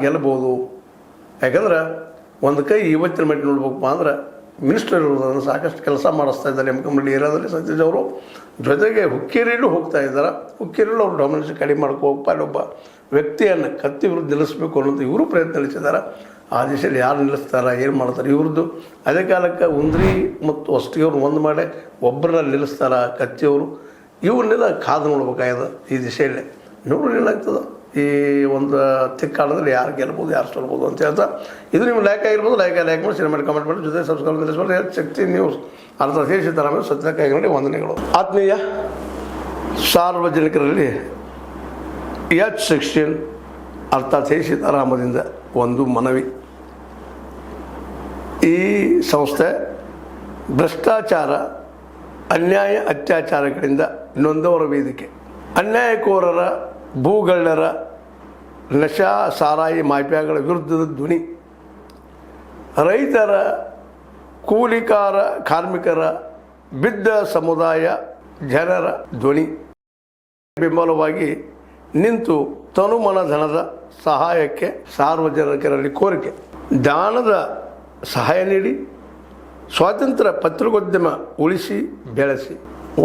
ಗೆಲ್ಲಬಹುದು. ಯಾಕಂದ್ರೆ ಒಂದು ಕೈ ಇವತ್ತಿನ ಮಟ್ಟಿಗೆ ನೋಡ್ಬೇಕಪ್ಪ ಅಂದ್ರೆ ಮಿನಿಸ್ಟರ್ ಇರೋದನ್ನು ಸಾಕಷ್ಟು ಕೆಲಸ ಮಾಡಿಸ್ತಾ ಇದ್ದಾರೆ ಎಮ್ಕಂಬಳ್ಳಿ ಏರಿಯಾದಲ್ಲಿ ಸತೀಶ್ ಅವರು. ಜೊತೆಗೆ ಹುಕ್ಕೇರಿಯಲ್ಲೂ ಹೋಗ್ತಾ ಇದ್ದಾರೆ. ಹುಕ್ಕೇರಿಯಲ್ಲೂ ಅವರು ಡಾಮಿನೇಷನ್ ಕಡಿಮೆ ಮಾಡ್ಕೋಬೇಕು, ಅಲ್ಲೊಬ್ಬ ವ್ಯಕ್ತಿಯನ್ನು ಕತ್ತಿ ವಿರುದ್ಧ ನಿಲ್ಲಿಸಬೇಕು ಅನ್ನೋದು ಇವರು ಪ್ರಯತ್ನ ನಡೆಸಿದ್ದಾರೆ. ಆ ದಿಶೆಯಲ್ಲಿ ಯಾರು ನಿಲ್ಲಿಸ್ತಾರೆ, ಏನು ಮಾಡ್ತಾರೆ ಇವ್ರದ್ದು. ಅದೇ ಕಾಲಕ್ಕೆ ಉಂದ್ರಿ ಮತ್ತು ಹೊಸ್ಟಿಗೆವ್ರು ಒಂದು ಮಾಡಿ ಒಬ್ಬರನ್ನ ನಿಲ್ಲಿಸ್ತಾರೆ ಕತ್ತಿಯವರು. ಇವನ್ನೆಲ್ಲ ಕಾದು ನೋಡ್ಬೇಕಾಗಿದೆ ಈ ದಿಶೆಯಲ್ಲಿ. ನೋಡ್ರಿ ಏನಾಗ್ತದೆ ಈ ಒಂದು ತಿಕ್ಕಾಡದಲ್ಲಿ ಯಾರು ಗೆಲ್ಬೋದು ಯಾರು ಸೋಲ್ಬೋದು ಅಂತ ಹೇಳ್ತಾ, ಇದು ನಿಮ್ಮ ಲೈಕ್ ಆಗಿರ್ಬೋದು. ಲೈಕ್ ಮಾಡಿ ಶೇರ್ ಮಾಡಿ ಕಮೆಂಟ್ ಮಾಡಿ ಜೊತೆ ಸಬ್ಸ್ಕ್ರೈಬ್ ತಿಳಿಸ್ಬೋದು. ಶಕ್ತಿ ನ್ಯೂಸ್ ಅರ್ಥ ಸಿದ್ದರಾಮಯ್ಯ ಸತ್ಯ ಕೈಗೊಂಡು ವಂದನೆಗಳು. ಆತ್ಮೀಯ ಸಾರ್ವಜನಿಕರಲ್ಲಿ H16 ಅರ್ಥಾತ್ ಸೀತಾರಾಮದಿಂದ ಒಂದು ಮನವಿ. ಈ ಸಂಸ್ಥೆ ಭ್ರಷ್ಟಾಚಾರ, ಅನ್ಯಾಯ, ಅತ್ಯಾಚಾರಗಳಿಂದ ನೊಂದವರ ವೇದಿಕೆ. ಅನ್ಯಾಯಕೋರರ, ಭೂಗಳ್ಳರ, ನಶಾ ಸಾರಾಯಿ ಮಾಫಿಯಾಗಳ ವಿರುದ್ಧದ ಧ್ವನಿ. ರೈತರ, ಕೂಲಿಕಾರ, ಕಾರ್ಮಿಕರ, ಬಿದ್ದ ಸಮುದಾಯ ಜನರ ಧ್ವನಿ. ಬೆಂಬಲವಾಗಿ ನಿಂತು ತನುಮನ ಧನದ ಸಹಾಯಕ್ಕೆ ಸಾರ್ವಜನಿಕರಲ್ಲಿ ಕೋರಿಕೆ. ದಾನದ ಸಹಾಯ ನೀಡಿ ಸ್ವಾತಂತ್ರ್ಯ ಪತ್ರಿಕೋದ್ಯಮ ಉಳಿಸಿ ಬೆಳೆಸಿ.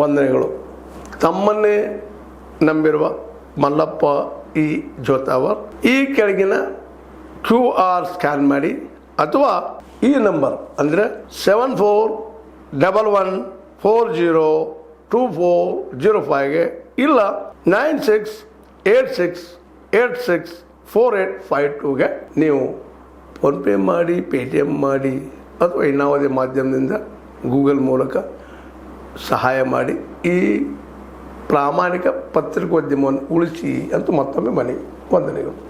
ವಂದನೆಗಳು. ತಮ್ಮನ್ನೇ ನಂಬಿರುವ ಮಲ್ಲಪ್ಪ ಇ ಜೋತಾವರ್. ಈ ಕೆಳಗಿನ QR ಸ್ಕ್ಯಾನ್ ಮಾಡಿ ಅಥವಾ ಈ ನಂಬರ್ ಅಂದರೆ 7411402405ಗೆ ಇಲ್ಲ 9686864852ಗೆ ನೀವು ಫೋನ್ಪೇ ಮಾಡಿ, ಪೇಟಿಎಮ್ ಮಾಡಿ ಅಥವಾ ಇನ್ನಾವುದೇ ಮಾಧ್ಯಮದಿಂದ ಗೂಗಲ್ ಮೂಲಕ ಸಹಾಯ ಮಾಡಿ ಈ ಪ್ರಾಮಾಣಿಕ ಪತ್ರಿಕೋದ್ಯಮವನ್ನು ಉಳಿಸಿ ಅಂತ ಮತ್ತೊಮ್ಮೆ ಮನವಿ. ವಂದನೆಗಳು.